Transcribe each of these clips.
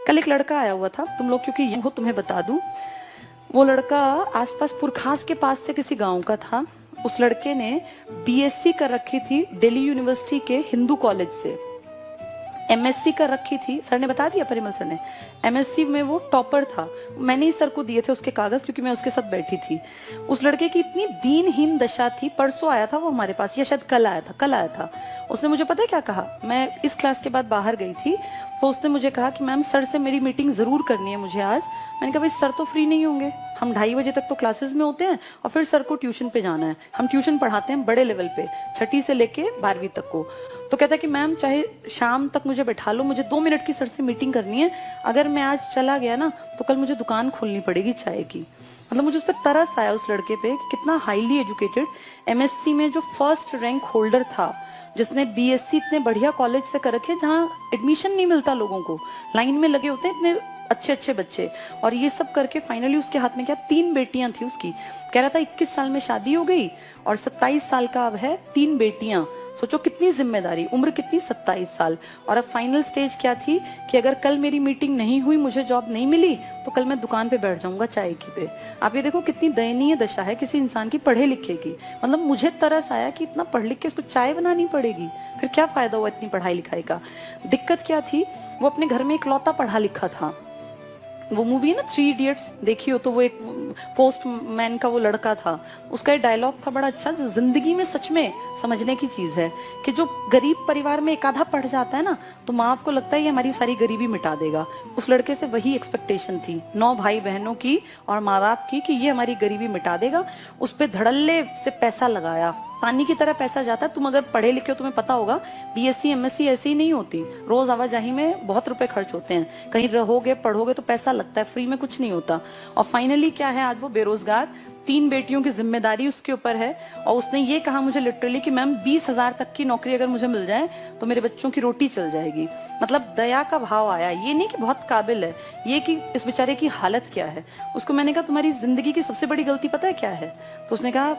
कल एक लड़का आया हुआ था, तुम लोग क्योंकि ये हो तुम्हें बता दूं, वो लड़का आसपास पुरखास के पास से किसी गांव का था। उस लड़के ने बीएससी कर रखी थी दिल्ली यूनिवर्सिटी के हिंदू कॉलेज से, एमएससी कर रखी थी, सर ने बता दिया, परिमल सर ने। एमएससी में वो टॉपर था। मैंने ही सर को दिए थे उसके कागज, क्योंकि मैं उसके साथ बैठी थी। उस लड़के की इतनी दीनहीन दशा थी। परसों आया था वो हमारे पास, या शायद कल आया था। उसने मुझे पता है क्या कहा, मैं इस क्लास के बाद बाहर गई थी तो उसने मुझे कहा कि मैम सर से मेरी मीटिंग जरूर करनी है मुझे आज। मैंने कहा भाई सर तो फ्री नहीं होंगे, हम 2:30 बजे तक तो क्लासेस में होते हैं और फिर सर को ट्यूशन पे जाना है। हम ट्यूशन पढ़ाते हैं बड़े लेवल पे, 6ठी से लेके 12वीं तक को। तो कहता है कि मैम चाहे शाम तक मुझे बैठा लो, मुझे 2 मिनट की सर से मीटिंग करनी है। अगर मैं आज चला गया ना तो कल मुझे दुकान खोलनी पड़ेगी चाय की। मतलब मुझे उस पर तरस आया उस लड़के पे कि कितना हाईली एजुकेटेड, एमएससी में जो फर्स्ट रैंक होल्डर था, जिसने बीएससी इतने बढ़िया कॉलेज से कर रखे जहाँ एडमिशन नहीं मिलता लोगों को, लाइन में लगे होते हैं इतने अच्छे अच्छे बच्चे, और ये सब करके फाइनली उसके हाथ में क्या 3 बेटियां थी उसकी। कह रहा था 21 साल में शादी हो गई और 27 साल का अब है, 3 बेटियां। सोचो कितनी जिम्मेदारी, उम्र कितनी, 27 साल। और अब फाइनल स्टेज क्या थी कि अगर कल मेरी मीटिंग नहीं हुई, मुझे जॉब नहीं मिली, तो कल मैं दुकान पे बैठ जाऊंगा चाय की पे। आप ये देखो कितनी दयनीय दशा है किसी इंसान की पढ़े लिखे की। मतलब मुझे तरस आया कि इतना पढ़ लिख के उसको चाय बनानी पड़ेगी, फिर क्या फायदा हुआ इतनी पढ़ाई लिखाई का। दिक्कत क्या थी, वो अपने घर में इकलौता पढ़ा लिखा था। वो मूवी है ना 3 इडियट्स, देखी हो तो, वो एक पोस्टमैन का वो लड़का था, उसका एक डायलॉग था बड़ा अच्छा, जो जिंदगी में सच में समझने की चीज है कि जो गरीब परिवार में एक आधा पढ़ जाता है ना, तो माँ बाप को लगता है ये हमारी सारी गरीबी मिटा देगा। उस लड़के से वही एक्सपेक्टेशन थी 9 भाई बहनों की और माँ बाप की कि ये हमारी गरीबी मिटा देगा। उस पर धड़ल्ले से पैसा लगाया, पानी की तरह पैसा जाता है। तुम अगर पढ़े लिखे हो तुम्हें पता होगा, बीएससी एमएससी ऐसी ही नहीं होती, रोज आवाजाही में बहुत रुपए खर्च होते हैं, कहीं रहोगे पढ़ोगे तो पैसा लगता है, फ्री में कुछ नहीं होता। और फाइनली क्या है, आज वो बेरोजगार, 3 बेटियों की जिम्मेदारी उसके ऊपर है। और उसने ये कहा मुझे लिटरली कि मैम 20,000 तक की नौकरी अगर मुझे मिल जाए तो मेरे बच्चों की रोटी चल जाएगी। मतलब दया का भाव आया, ये नहीं कि बहुत काबिल है, ये कि इस बेचारे की हालत क्या है। उसको मैंने कहा तुम्हारी जिंदगी की सबसे बड़ी गलती पता है क्या है, तो उसने कहा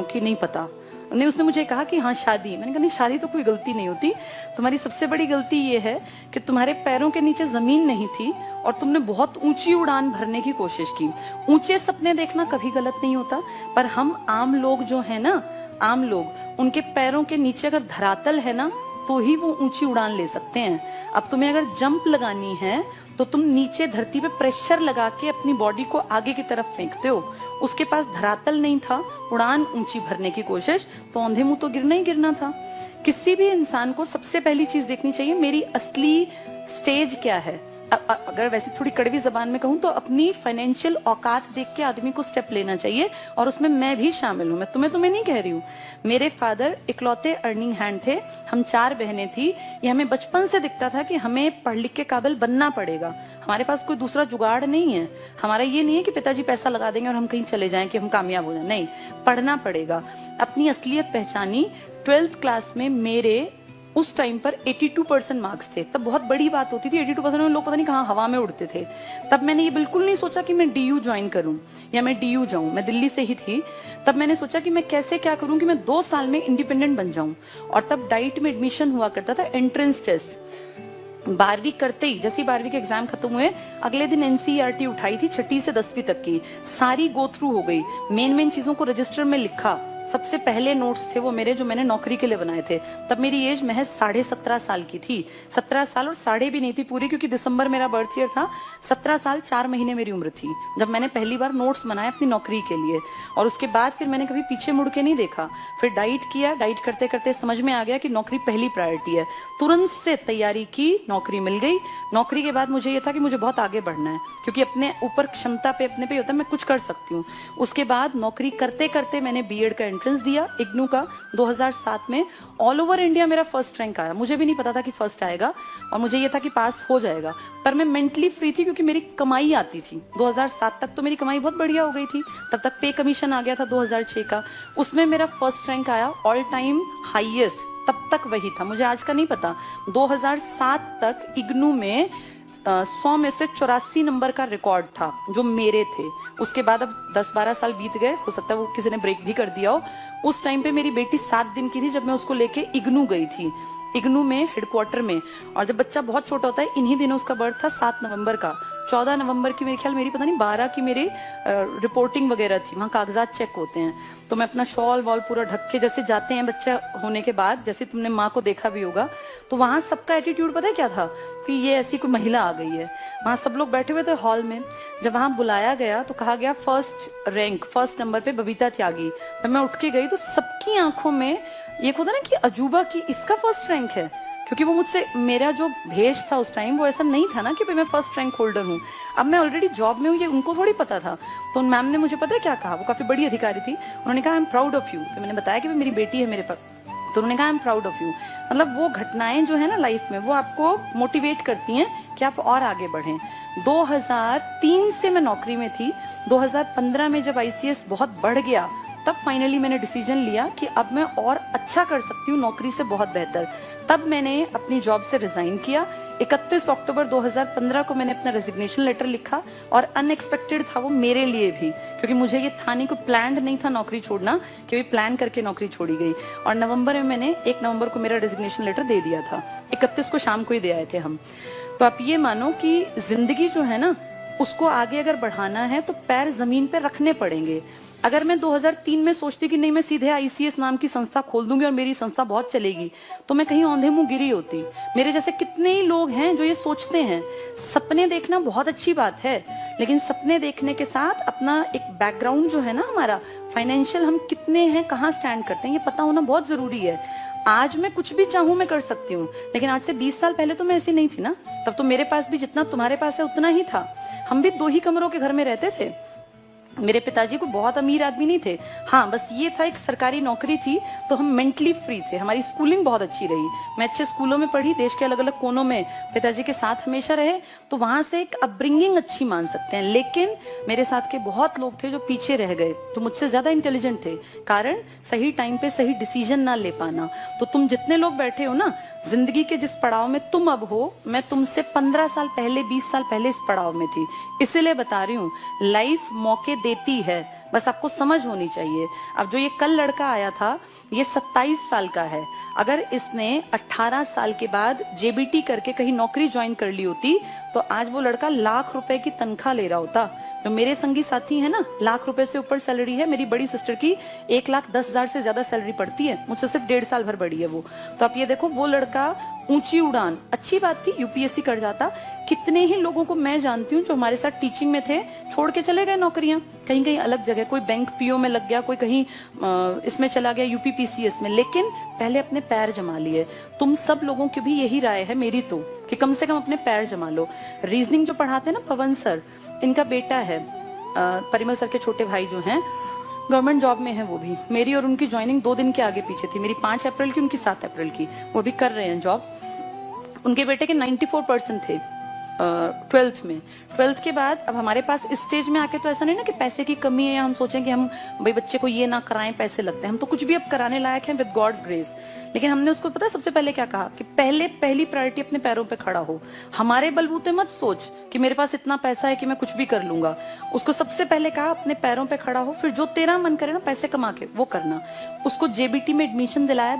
कि नहीं पता। नहीं, उसने मुझे कहा कि हाँ शादी। मैंने कहा नहीं, शादी तो कोई गलती नहीं होती, तुम्हारी सबसे बड़ी गलती ये है कि तुम्हारे पैरों के नीचे जमीन नहीं थी और तुमने बहुत ऊंची उड़ान भरने की कोशिश की। ऊंचे सपने देखना कभी गलत नहीं होता, पर हम आम लोग जो है ना, आम लोग, उनके पैरों के नीचे अगर धरातल है ना तो ही वो ऊंची उड़ान ले सकते हैं। अब तुम्हें अगर जंप लगानी है तो तुम नीचे धरती पे प्रेशर लगा के अपनी बॉडी को आगे की तरफ फेंकते हो। उसके पास धरातल नहीं था, उड़ान ऊंची भरने की कोशिश, तो औंधे मुंह तो गिरना ही गिरना था। किसी भी इंसान को सबसे पहली चीज देखनी चाहिए मेरी असली स्टेज क्या है। अगर वैसे थोड़ी कड़वी जबान में कहूं तो अपनी फाइनेंशियल औकात देख के आदमी को स्टेप लेना चाहिए, और उसमें मैं भी शामिल हूं। मैं तुम्हें नहीं कह रही हूँ। मेरे फादर इकलौते अर्निंग हैंड थे, हम 4 बहनें थी। ये हमें बचपन से दिखता था कि हमें पढ़ लिख के काबिल बनना पड़ेगा, हमारे पास कोई दूसरा जुगाड़ नहीं है। हमारा ये नहीं है कि पिताजी पैसा लगा देंगे और हम कहीं चले जाएं कि हम कामयाब हो जाए, नहीं, पढ़ना पड़ेगा। अपनी असलियत पहचानी 12th क्लास में। मेरे उस टाइम पर 82% मार्क्स थे, तब बहुत बड़ी बात होती थी। 82% में लोग पता नहीं कहाँ हवा में उड़ते थे। तब मैंने ये बिल्कुल नहीं सोचा कि मैं डीयू ज्वाइन करूं या मैं डीयू जाऊं, मैं दिल्ली से ही थी। तब मैंने सोचा कि मैं कैसे क्या करूं कि मैं 2 साल में इंडिपेंडेंट बन जाऊं। और तब डाइट में एडमिशन हुआ करता था, एंट्रेंस टेस्ट। 12वीं करते ही, जैसे 12वीं के एग्जाम खत्म हुए, अगले दिन एनसीईआरटी उठाई थी 6ठी से 10वीं तक की, सारी गो थ्रू हो गई। मेन चीजों को रजिस्टर में लिखा। सबसे पहले नोट्स थे वो मेरे, जो मैंने नौकरी के लिए बनाए थे। तब मेरी एज महज 17.5 साल की थी। 17 साल और साढ़े भी नहीं थी पूरी, क्योंकि दिसंबर मेरा बर्थ ईयर था। 17 साल 4 महीने मेरी उम्र थी जब मैंने पहली बार नोट्स बनाए अपनी नौकरी के लिए। और उसके बाद फिर मैंने कभी पीछे मुड़ के नहीं देखा। फिर डाइट किया, डाइट करते करते समझ में आ गया कि नौकरी पहली प्रायोरिटी है। तुरंत से तैयारी की, नौकरी मिल गई। नौकरी के बाद मुझे ये था कि मुझे बहुत आगे बढ़ना है, क्योंकि अपने ऊपर क्षमता पे अपने पे होता है, मैं कुछ कर सकती हूँ। उसके बाद नौकरी करते करते मैंने बीएड का एंट्रेंस दिया इग्नू का 2007 में। ऑल ओवर इंडिया मेरा फर्स्ट रैंक आया। मुझे भी नहीं पता था कि फर्स्ट आएगा, और मुझे ये था कि पास हो जाएगा, पर मैं मेंटली फ्री थी क्योंकि मेरी कमाई आती थी। 2007 तक तो मेरी कमाई बहुत बढ़िया हो गई थी। तब तक पे कमीशन आ गया था 2006 का, उसमें मेरा फर्स्ट रैंक आया, ऑल टाइम हाईएस्ट। तब तक वही था, मुझे आज का नहीं पता। 2007 तक इग्नू में 100 में से 84 नंबर का रिकॉर्ड था जो मेरे थे। उसके बाद अब 10-12 साल बीत गए, हो सकता है वो किसी ने ब्रेक भी कर दिया हो। उस टाइम पे मेरी बेटी 7 दिन की थी जब मैं उसको लेके इग्नू गई थी। इग्नू में हेडक्वार्टर में। और जब बच्चा बहुत छोटा होता है, इन्हीं दिनों उसका बर्थ था 7 नवंबर का, 14 नवंबर की मेरे ख्याल मेरी पता नहीं 12 की मेरी रिपोर्टिंग वगैरह थी, वहाँ कागजात चेक होते हैं। तो मैं अपना शॉल वॉल पूरा ढक के जैसे जाते हैं बच्चा होने के बाद, जैसे तुमने माँ को देखा भी होगा, तो वहां सबका एटीट्यूड पता है क्या था कि ये ऐसी कोई महिला आ गई है। वहां सब लोग बैठे हुए थे हॉल में। जब वहां बुलाया गया तो कहा गया फर्स्ट नंबर पे बबीता त्यागी। जब मैं उठ के गई तो सबकी आंखों में ये होता ना कि अजूबा की इसका फर्स्ट रैंक है, क्योंकि वो मुझसे, मेरा जो भेष था उस टाइम वो ऐसा नहीं था ना कि मैं फर्स्ट रैंक होल्डर हूँ। अब मैं ऑलरेडी जॉब में हूँ, ये उनको थोड़ी पता था। तो मैम ने मुझे पता है क्या कहा, वो काफी बड़ी अधिकारी थी, उन्होंने कहा I am proud of you. तो मैंने बताया कि मेरी बेटी है मेरे पास, तो उन्होंने कहा I am proud of you. मतलब वो घटनाएं जो है ना लाइफ में, वो आपको मोटिवेट करती हैं कि आप और आगे बढ़ें। 2003 से मैं नौकरी में थी। 2015 में जब आईसीएस बहुत बढ़ गया, तब फाइनली मैंने डिसीजन लिया कि अब मैं और अच्छा कर सकती हूँ नौकरी से बहुत बेहतर। तब मैंने अपनी जॉब से रिजाइन किया। 31 अक्टूबर 2015 को मैंने अपना रेजिग्नेशन लेटर लिखा, और अनएक्सपेक्टेड था वो मेरे लिए भी, क्योंकि मुझे ये था नहीं, कोई प्लान्ड नहीं था नौकरी छोड़ना, कि भी प्लान करके नौकरी छोड़ी गई। और नवंबर में मैंने 1 नवंबर को मेरा रेजिग्नेशन लेटर दे दिया था, 31 को शाम को ही दे आए थे हम। तो आप ये मानो कि जिंदगी जो है ना, उसको आगे अगर बढ़ाना है तो पैर जमीन पे रखने पड़ेंगे। अगर मैं 2003 में सोचती कि नहीं मैं सीधे आईसीएस नाम की संस्था खोल दूंगी और मेरी संस्था बहुत चलेगी, तो मैं कहीं औंधे मुंह गिरी होती। मेरे जैसे कितने ही लोग हैं जो ये सोचते हैं। सपने देखना बहुत अच्छी बात है, लेकिन सपने देखने के साथ अपना एक बैकग्राउंड जो है ना हमारा फाइनेंशियल, हम कितने हैं, कहाँ स्टैंड करते हैं, ये पता होना बहुत जरूरी है। आज मैं कुछ भी चाहूं मैं कर सकती हूँ, लेकिन आज से 20 साल पहले तो मैं ऐसी नहीं थी ना। तब तो मेरे पास भी जितना तुम्हारे पास है उतना ही था। हम भी 2 ही कमरों के घर में रहते थे। मेरे पिताजी को बहुत अमीर आदमी नहीं थे, हाँ बस ये था एक सरकारी नौकरी थी, तो हम मेंटली फ्री थे। हमारी स्कूलिंग बहुत अच्छी रही, मैं अच्छे स्कूलों में पढ़ी, देश के अलग अलग कोनों में पिताजी के साथ हमेशा रहे, तो वहां से एक अपब्रिंगिंग अच्छी मान सकते हैं। लेकिन मेरे साथ के बहुत लोग थे जो पीछे रह गए, तो मुझसे ज्यादा इंटेलिजेंट थे, कारण सही टाइम पे सही डिसीजन ना ले पाना। तो तुम जितने लोग बैठे हो ना, जिंदगी के जिस पड़ाव में तुम अब हो, मैं तुमसे 15 साल पहले 20 साल पहले इस पड़ाव में थी। इसीलिए बता रही हूँ, लाइफ मौके देती है, बस आपको समझ होनी चाहिए। अब जो ये कल लड़का आया था, ये 27 साल का है। अगर इसने 18 साल के बाद जेबीटी करके कहीं नौकरी ज्वाइन कर ली होती, तो आज वो लड़का लाख रुपए की तनख्वाह ले रहा होता। जो मेरे संगी साथी है ना, लाख रुपए से ऊपर सैलरी है। मेरी बड़ी सिस्टर की 1,10,000 से ज्यादा सैलरी पड़ती है, मुझसे सिर्फ 1.5 साल भर बड़ी है वो। तो आप ये देखो, वो लड़का ऊंची उड़ान, अच्छी बात थी, यूपीएससी कर जाता। कितने ही लोगों को मैं जानती हूँ जो हमारे साथ टीचिंग में थे, छोड़ के चले गए नौकरियां कहीं कहीं अलग जगह, कोई बैंक पीओ में लग गया, कोई कहीं इसमें चला गया यूपीपीसीएस में, लेकिन पहले अपने पैर जमा लिए। तुम सब लोगों की भी यही राय है मेरी तो, कि कम से कम अपने पैर जमा लो। रीजनिंग जो पढ़ाते हैं ना पवन सर, इनका बेटा है, परिमल सर के छोटे भाई जो हैं, गवर्नमेंट जॉब में है वो भी। मेरी और उनकी ज्वाइनिंग 2 दिन के आगे पीछे थी, मेरी 5 अप्रैल की, उनकी 7 अप्रैल की। वो भी कर रहे हैं जॉब। उनके बेटे के 94% थे 12th में। 12th के बाद अब हमारे पास इस स्टेज में आके तो ऐसा नहीं ना कि पैसे की कमी है या हम सोचें कि हम भाई बच्चे को ये ना कराएं, पैसे लगते हैं। हम तो कुछ भी अब कराने लायक हैं विद गॉड्स ग्रेस। लेकिन हमने उसको पता है सबसे पहले क्या कहा, कि पहली प्रायोरिटी अपने पैरों पे खड़ा हो। हमारे बलबूते मत सोच कि मेरे पास इतना पैसा है कि मैं कुछ भी कर लूंगा। उसको सबसे पहले कहा अपने पैरों पे खड़ा हो, फिर जो तेरा मन करे ना पैसे कमा के वो करना। उसको जेबीटी में एडमिशन दिलाया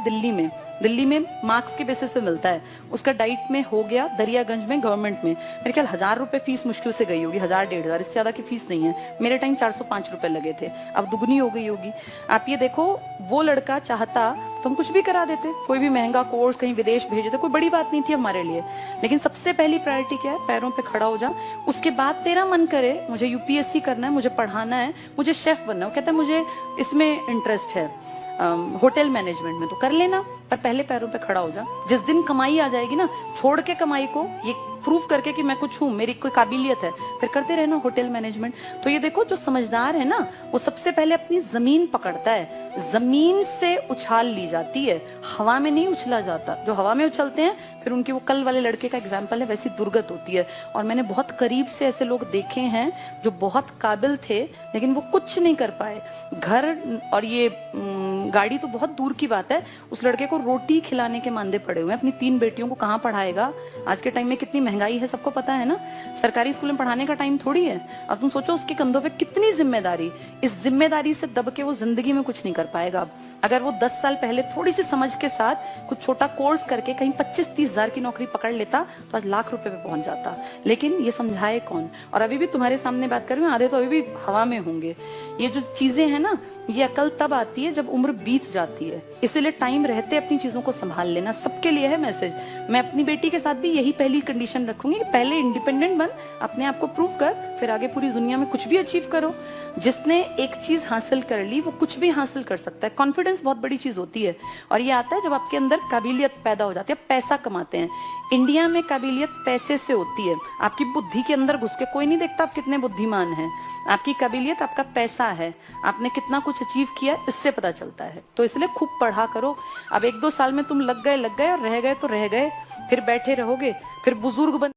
दिल्ली में मार्क्स के बेसिस पे मिलता है। उसका डाइट में हो गया दरियागंज में गवर्नमेंट में। मेरे ख्याल 1,000 रुपए फीस मुश्किल से गई होगी, 1,000-1,500, इससे ज्यादा की फीस नहीं है। मेरे टाइम 405 रुपए लगे थे, अब दुगनी हो गई होगी। आप ये देखो, वो लड़का चाहता तो हम कुछ भी करा देते, कोई भी महंगा कोर्स कहीं विदेश भेज देते, कोई बड़ी बात नहीं थी हमारे लिए। लेकिन सबसे पहली प्रायोरिटी क्या है, पैरों पे खड़ा हो जा। उसके बाद तेरा मन करे मुझे यूपीएससी करना है, मुझे पढ़ाना है, मुझे शेफ बनना है, वो कहता है मुझे इसमें इंटरेस्ट है होटल मैनेजमेंट में, तो कर लेना, पर पहले पैरों पे खड़ा हो जा। जिस दिन कमाई आ जाएगी ना, छोड़ के कमाई को, ये प्रूव करके कि मैं कुछ हूँ, मेरी कोई काबिलियत है, फिर करते रहना होटल मैनेजमेंट। तो ये देखो, जो समझदार है ना, वो सबसे पहले अपनी जमीन पकड़ता है। जमीन से उछाल ली जाती है, हवा में नहीं उछला जाता। जो हवा में उछलते हैं, फिर उनकी, वो कल वाले लड़के का एग्जाम्पल है, वैसी दुर्गत होती है। और मैंने बहुत करीब से ऐसे लोग देखे हैं जो बहुत काबिल थे, लेकिन वो कुछ नहीं कर पाए। घर और ये गाड़ी तो बहुत दूर की बात है, उस लड़के को रोटी खिलाने के मांदे पड़े हुए हैं। अपनी 3 बेटियों को कहाँ पढ़ाएगा? आज के टाइम में कितनी महंगाई है, सबको पता है ना। सरकारी स्कूल में पढ़ाने का टाइम थोड़ी है। अब तुम सोचो उसके कंधों पे कितनी जिम्मेदारी। इस जिम्मेदारी से दब के वो जिंदगी में कुछ नहीं कर पाएगा। अगर वो 10 साल पहले थोड़ी सी समझ के साथ कुछ छोटा कोर्स करके कहीं 25-30 हजार की नौकरी पकड़ लेता तो आज लाख रुपए पे पहुंच जाता। लेकिन ये समझाए कौन? और अभी भी तुम्हारे सामने बात कर रही हूँ, आधे तो अभी भी हवा में होंगे। ये जो चीजें हैं ना, ये अकल तब आती है जब उम्र बीत जाती है। इसीलिए टाइम रहते अपनी चीजों को संभाल लेना। सबके लिए है मैसेज। मैं अपनी बेटी के साथ भी यही पहली कंडीशन रखूंगी कि पहले इंडिपेंडेंट बन, अपने आप को प्रूव कर, फिर आगे पूरी दुनिया में कुछ भी अचीव करो। जिसने एक चीज हासिल कर ली वो कुछ भी हासिल कर सकता है। कॉन्फिडेंस बहुत बड़ी चीज होती है और ये आता है जब आपके अंदर काबिलियत पैदा हो जाती है, पैसा कमाते हैं। इंडिया में काबिलियत पैसे से होती है। आपकी बुद्धि के अंदर घुस के कोई नहीं देखता आप कितने बुद्धिमान हैं। आपकी काबिलियत आपका पैसा है, आपने कितना कुछ अचीव किया इससे पता चलता है। तो इसलिए खूब पढ़ा करो। अब 1-2 साल में तुम लग गए और रह गए तो रह गए, फिर बैठे रहोगे, फिर बुजुर्ग बन